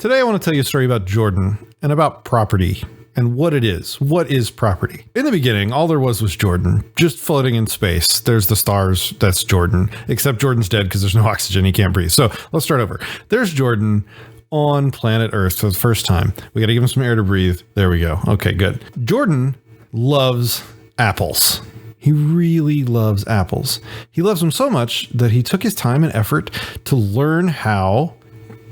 Today I want to tell you a story about Jordan and about property and what it is. What is property? In the beginning, all there was Jordan, just floating in space. There's the stars, that's Jordan, except Jordan's dead because there's no oxygen, he can't breathe. So let's start over. There's Jordan on planet Earth for the first time. We got to give him some air to breathe. There we go. Okay, good. Jordan loves apples. He really loves apples. He loves them so much that he took his time and effort to learn how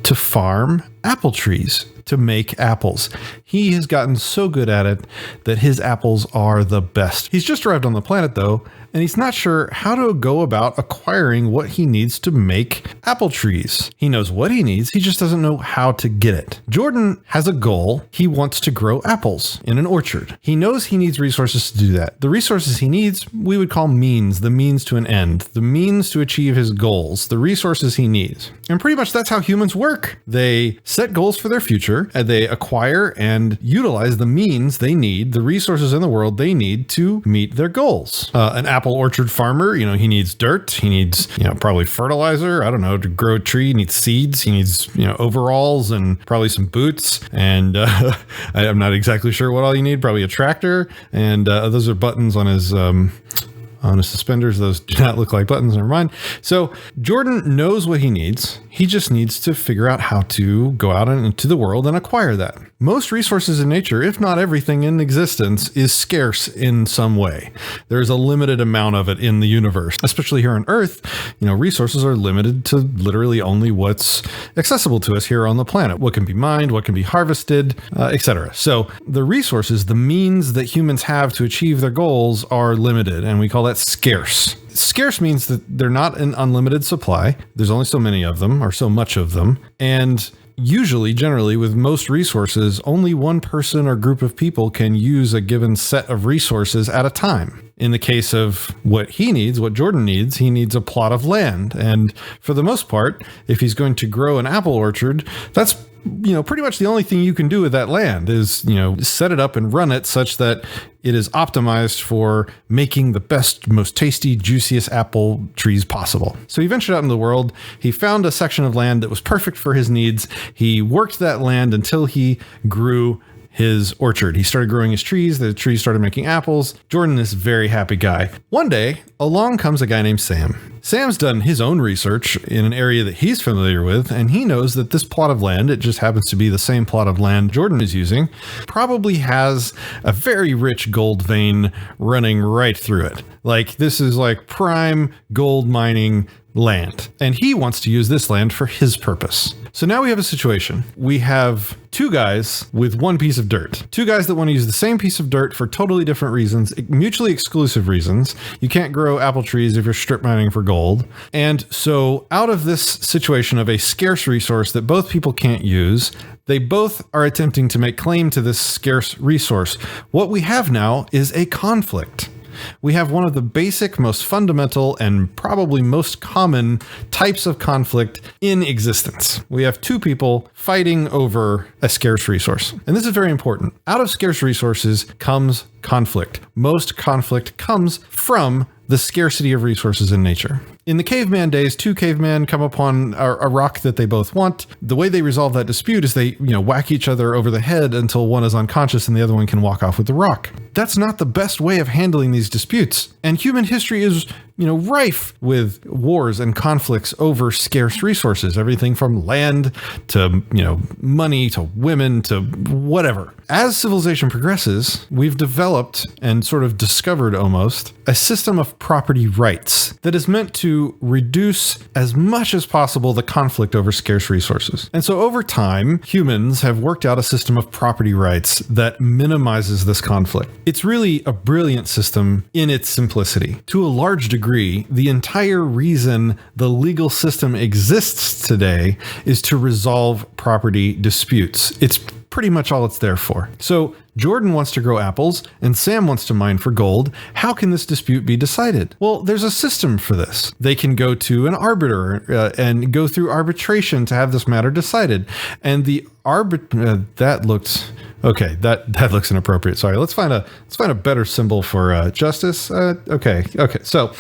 to farm apple trees, to make apples. He has gotten so good at it that his apples are the best. He's just arrived on the planet though, and he's not sure how to go about acquiring what he needs to make apple trees. He knows what he needs, he just doesn't know how to get it. Jordan has a goal. He wants to grow apples in an orchard. He knows he needs resources to do that. The resources he needs, we would call means, the means to an end, the means to achieve his goals, the resources he needs. And pretty much that's how humans work. They set goals for their future, and they acquire and utilize the means they need, the resources in the world they need to meet their goals. An apple orchard farmer, he needs dirt, he needs, probably fertilizer, I don't know, to grow a tree, he needs seeds, he needs, overalls and probably some boots. And I'm not exactly sure what all you need, probably a tractor. And those are buttons on his suspenders. Those do not look like buttons, never mind. So Jordan knows what he needs. He just needs to figure out how to go out into the world and acquire that. Most resources in nature, if not everything in existence, is scarce in some way. There's a limited amount of it in the universe, especially here on Earth. Resources are limited to literally only what's accessible to us here on the planet. What can be mined, what can be harvested, etc. So the resources, the means that humans have to achieve their goals are limited, and we call that scarce. Scarce means that they're not an unlimited supply. There's only so many of them, or so much of them. And usually, generally, with most resources, only one person or group of people can use a given set of resources at a time. In the case of what he needs, what Jordan needs, he needs a plot of land. And for the most part, if he's going to grow an apple orchard, that's pretty much the only thing you can do with that land is, set it up and run it such that it is optimized for making the best, most tasty, juiciest apple trees possible. So he ventured out into the world. He found a section of land that was perfect for his needs. He worked that land until he grew his orchard. He started growing his trees. The trees started making apples. Jordan is a very happy guy. One day, along comes a guy named Sam. Sam's done his own research in an area that he's familiar with, and he knows that this plot of land, it just happens to be the same plot of land Jordan is using, probably has a very rich gold vein running right through it. Like, this is like prime gold mining land, and he wants to use this land for his purpose. So now we have a situation. We have two guys with one piece of dirt. Two guys that want to use the same piece of dirt for totally different reasons, mutually exclusive reasons. You can't grow apple trees if you're strip mining for gold. And so out of this situation of a scarce resource that both people can't use, they both are attempting to make claim to this scarce resource. What we have now is a conflict. We have one of the basic, most fundamental, and probably most common types of conflict in existence. We have two people fighting over a scarce resource. And this is very important. Out of scarce resources comes conflict. Most conflict comes from the scarcity of resources in nature. In the caveman days, two cavemen come upon a rock that they both want. The way they resolve that dispute is they, whack each other over the head until one is unconscious and the other one can walk off with the rock. That's not the best way of handling these disputes. And human history is, rife with wars and conflicts over scarce resources, everything from land to, money to women to whatever. As civilization progresses, we've developed and sort of discovered almost a system of property rights that is meant to reduce as much as possible the conflict over scarce resources. And so over time, humans have worked out a system of property rights that minimizes this conflict. It's really a brilliant system in its simplicity. To a large degree, the entire reason the legal system exists today is to resolve property disputes. It's pretty much all it's there for. So Jordan wants to grow apples and Sam wants to mine for gold. How can this dispute be decided? Well, there's a system for this. They can go to an arbiter and go through arbitration to have this matter decided. And the that looks inappropriate. Sorry. Let's find a better symbol for justice. Okay. So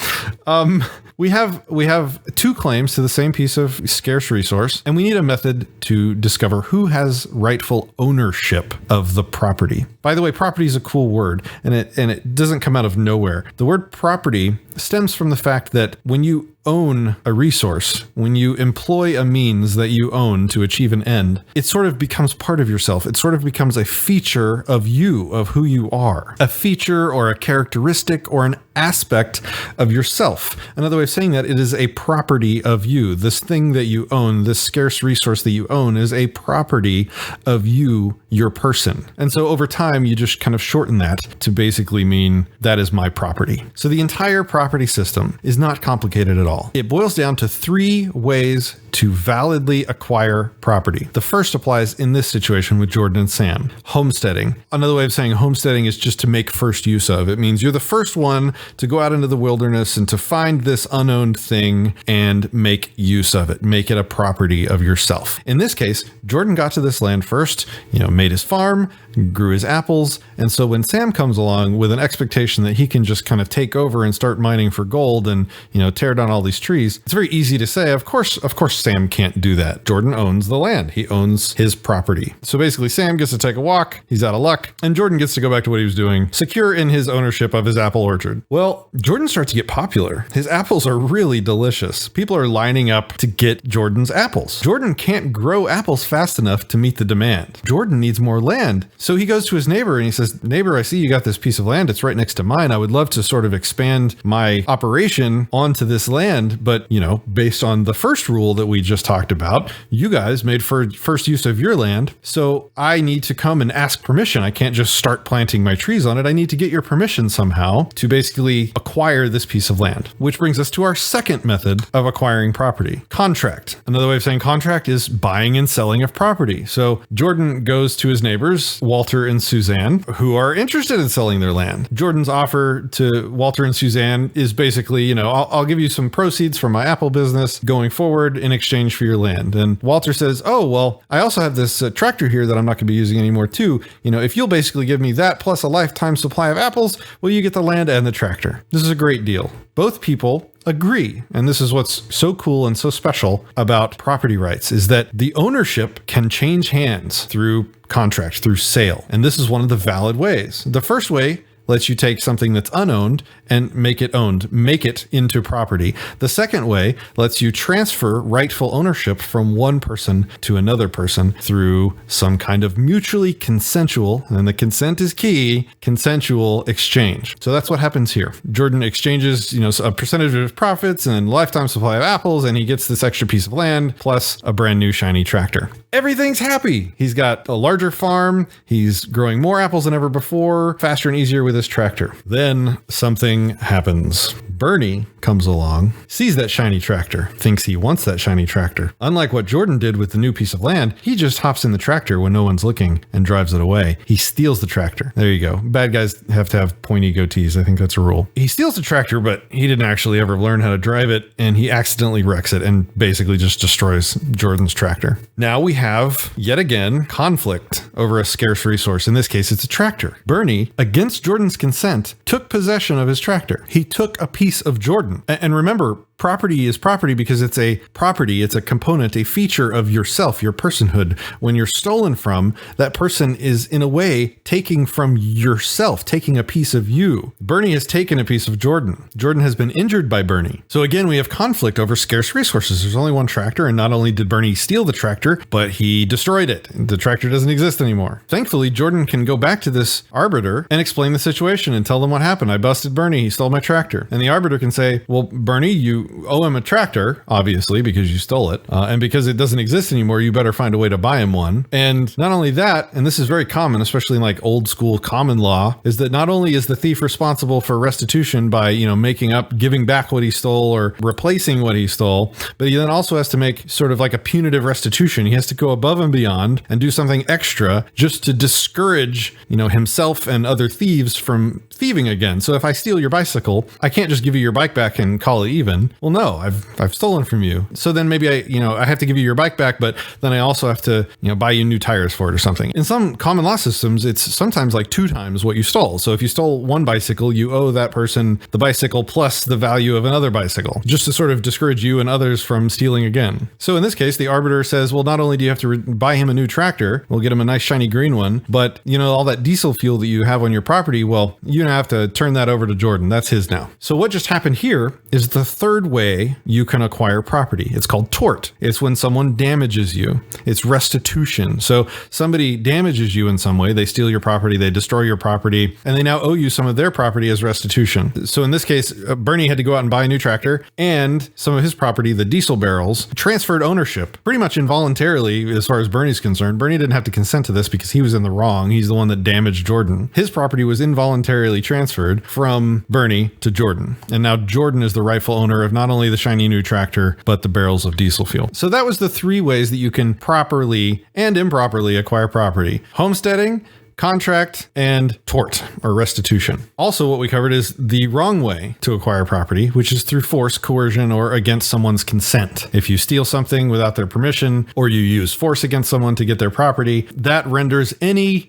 we have two claims to the same piece of scarce resource, and we need a method to discover who has rightful ownership of the property. By the way, property is a cool word, and it doesn't come out of nowhere. The word property stems from the fact that when you own a resource, when you employ a means that you own to achieve an end, it sort of becomes part of yourself. It sort of becomes a feature of you, of who you are. A feature or a characteristic or an aspect of yourself. Another way of saying that, it is a property of you. This thing that you own, this scarce resource that you own, is a property of you, your person. And so over time, you just kind of shorten that to basically mean that is my property. So the entire property system is not complicated at all. It boils down to three ways to validly acquire property. The first applies in this situation with Jordan and Sam. Homesteading. Another way of saying homesteading is just to make first use of. It means you're the first one to go out into the wilderness and to find this unowned thing and make use of it. Make it a property of yourself. In this case, Jordan got to this land first, made his farm, grew his apples. And so when Sam comes along with an expectation that he can just kind of take over and start mining for gold and, tear down all these trees, it's very easy to say, of course, Sam can't do that. Jordan owns the land. He owns his property. So basically Sam gets to take a walk. He's out of luck. And Jordan gets to go back to what he was doing, secure in his ownership of his apple orchard. Well, Jordan starts to get popular. His apples are really delicious. People are lining up to get Jordan's apples. Jordan can't grow apples fast enough to meet the demand. Jordan needs more land. So he goes to his neighbor and he says, neighbor, I see you got this piece of land. It's right next to mine. I would love to sort of expand my operation onto this land. But, based on the first rule that we just talked about, you guys made first use of your land. So I need to come and ask permission. I can't just start planting my trees on it. I need to get your permission somehow to basically acquire this piece of land, which brings us to our second method of acquiring property. Contract. Another way of saying contract is buying and selling of property. So Jordan goes to his neighbors, Walter and Suzanne, who are interested in selling their land. Jordan's offer to Walter and Suzanne is basically, I'll give you some proceeds from my apple business going forward in exchange for your land. And Walter says, oh, well, I also have this tractor here that I'm not going to be using anymore too. If you'll basically give me that plus a lifetime supply of apples, well, you get the land and the tractor. This is a great deal. Both people agree. And this is what's so cool and so special about property rights, is that the ownership can change hands through contract, through sale. And this is one of the valid ways. The first way lets you take something that's unowned and make it owned, make it into property. The second way lets you transfer rightful ownership from one person to another person through some kind of mutually consensual, and the consent is key, consensual exchange. So that's what happens here. Jordan exchanges, a percentage of his profits and lifetime supply of apples, and he gets this extra piece of land plus a brand new shiny tractor. Everything's happy. He's got a larger farm. He's growing more apples than ever before, faster and easier with his tractor. Then something happens. Bernie comes along, sees that shiny tractor, thinks he wants that shiny tractor. Unlike what Jordan did with the new piece of land, he just hops in the tractor when no one's looking and drives it away. He steals the tractor. There you go. Bad guys have to have pointy goatees. I think that's a rule. He steals the tractor, but he didn't actually ever learn how to drive it, and he accidentally wrecks it and basically just destroys Jordan's tractor. Now we have, yet again, conflict over a scarce resource. In this case, it's a tractor. Bernie, against Jordan's consent, took possession of his tractor. He took a piece of Jordan. And remember, property is property because it's a property, it's a component, a feature of yourself, your personhood. When you're stolen from, that person is in a way taking from yourself, taking a piece of you. Bernie has taken a piece of Jordan. Jordan has been injured by Bernie. So again, we have conflict over scarce resources. There's only one tractor, and not only did Bernie steal the tractor, but he destroyed it. The tractor doesn't exist anymore. Thankfully, Jordan can go back to this arbiter and explain the situation and tell them what happened. I busted Bernie. He stole my tractor. And the arbiter can say, well, Bernie, you owe him a tractor, obviously, because you stole it. And because it doesn't exist anymore, you better find a way to buy him one. And not only that, and this is very common, especially in like old school common law, is that not only is the thief responsible for restitution by, making up, giving back what he stole or replacing what he stole, but he then also has to make sort of like a punitive restitution. He has to go above and beyond and do something extra just to discourage, himself and other thieves from thieving again. So if I steal your bicycle, I can't just give you your bike back and call it even. Well, no, I've stolen from you. So then maybe I have to give you your bike back, but then I also have to, buy you new tires for it or something. In some common law systems, it's sometimes like 2 times what you stole. So if you stole one bicycle, you owe that person the bicycle plus the value of another bicycle, just to sort of discourage you and others from stealing again. So in this case, the arbiter says, well, not only do you have to buy him a new tractor, we'll get him a nice shiny green one, but all that diesel fuel that you have on your property, well, you have to turn that over to Jordan. That's his now. So what just happened here is the third way you can acquire property. It's called tort. It's when someone damages you. It's restitution. So somebody damages you in some way. They steal your property, they destroy your property, and they now owe you some of their property as restitution. So in this case, Bernie had to go out and buy a new tractor, and some of his property, the diesel barrels, transferred ownership pretty much involuntarily as far as Bernie's concerned. Bernie didn't have to consent to this because he was in the wrong. He's the one that damaged Jordan. His property was involuntarily transferred from Bernie to Jordan. And now Jordan is the rightful owner of not only the shiny new tractor, but the barrels of diesel fuel. So that was the 3 ways that you can properly and improperly acquire property: homesteading, contract, and tort or restitution. Also, what we covered is the wrong way to acquire property, which is through force, coercion, or against someone's consent. If you steal something without their permission, or you use force against someone to get their property, that renders any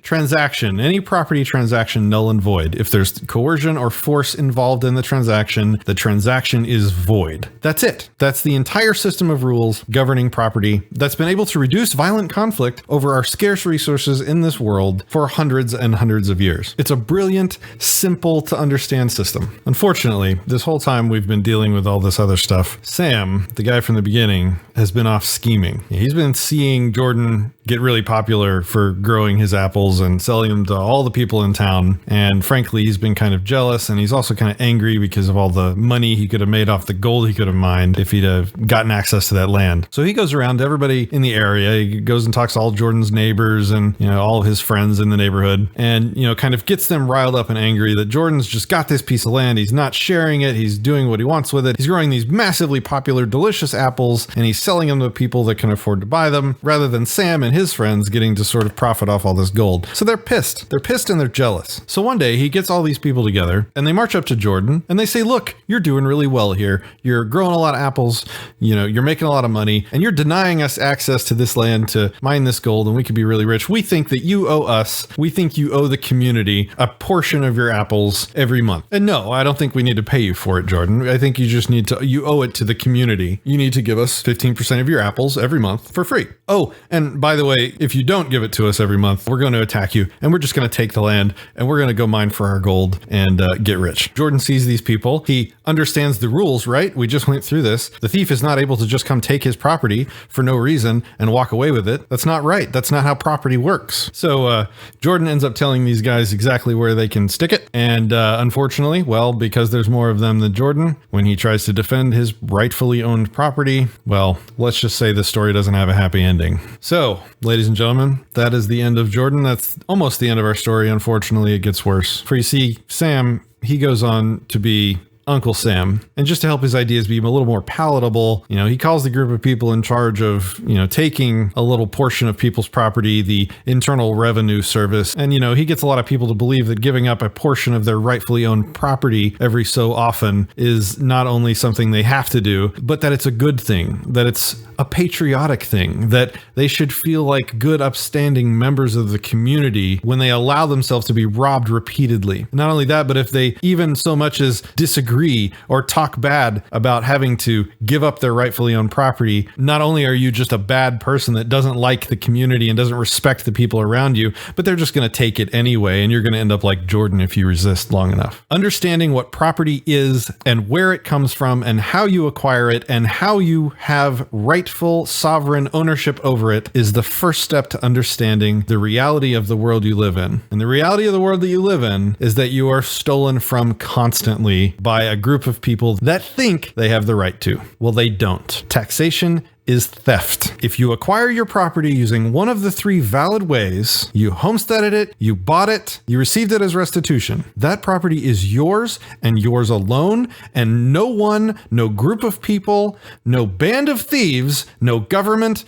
property transaction null and void. If there's coercion or force involved in the transaction is void. That's it. That's the entire system of rules governing property that's been able to reduce violent conflict over our scarce resources in this world for hundreds and hundreds of years. It's a brilliant, simple to understand system. Unfortunately, this whole time we've been dealing with all this other stuff, Sam, the guy from the beginning, has been off scheming. He's been seeing Jordan get really popular for growing his apples and selling them to all the people in town. And frankly, he's been kind of jealous, and he's also kind of angry because of all the money he could have made off the gold he could have mined if he'd have gotten access to that land. So he goes around to everybody in the area. He goes and talks to all Jordan's neighbors and, all of his friends in the neighborhood, and, kind of gets them riled up and angry that Jordan's just got this piece of land. He's not sharing it. He's doing what he wants with it. He's growing these massively popular, delicious apples, and he's selling them to people that can afford to buy them, rather than Sam and his friends getting to sort of profit off all this gold. So they're pissed. They're pissed and they're jealous. So one day he gets all these people together and they march up to Jordan and they say, look, you're doing really well here. You're growing a lot of apples. You're making a lot of money, and you're denying us access to this land to mine this gold, and we could be really rich. We think that you owe us. We think you owe the community a portion of your apples every month. And no, I don't think we need to pay you for it, Jordan. I think you just you owe it to the community. You need to give us 15% of your apples every month for free. Oh, and by the way, if you don't give it to us every month, we're going to attack you, and we're just going to take the land, and we're going to go mine for our gold and get rich. Jordan sees these people. He understands the rules, right? We just went through this. The thief is not able to just come take his property for no reason and walk away with it. That's not right. That's not how property works. So Jordan ends up telling these guys exactly where they can stick it. And unfortunately, well, because there's more of them than Jordan, when he tries to defend his rightfully owned property, well, let's just say the story doesn't have a happy ending. So, ladies and gentlemen, that is the end of Jordan. That's almost the end of our story. Unfortunately, it gets worse. For you see, Sam, he goes on to be Uncle Sam. And just to help his ideas be a little more palatable, he calls the group of people in charge of, taking a little portion of people's property, the Internal Revenue Service. And, he gets a lot of people to believe that giving up a portion of their rightfully owned property every so often is not only something they have to do, but that it's a good thing, that it's a patriotic thing, that they should feel like good, upstanding members of the community when they allow themselves to be robbed repeatedly. Not only that, but if they even so much as disagree or talk bad about having to give up their rightfully owned property, not only are you just a bad person that doesn't like the community and doesn't respect the people around you, but they're just going to take it anyway, and you're going to end up like Jordan if you resist long enough. Understanding what property is and where it comes from and how you acquire it and how you have rightful sovereign ownership over it is the first step to understanding the reality of the world you live in. And the reality of the world that you live in is that you are stolen from constantly by a group of people that think they have the right to. Well, they don't. Taxation is theft. If you acquire your property using one of the 3 valid ways, you homesteaded it, you bought it, you received it as restitution, that property is yours and yours alone, and no one, no group of people, no band of thieves, no government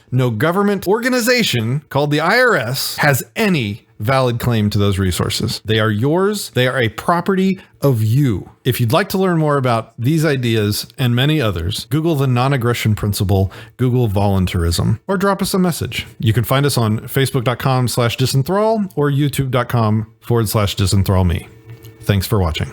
organization called the IRS has any valid claim to those resources. They are yours. They are a property of you. If you'd like to learn more about these ideas and many others, Google the non-aggression principle, Google voluntarism, or drop us a message. You can find us on facebook.com/disenthrall or youtube.com/disenthrallme. Thanks for watching.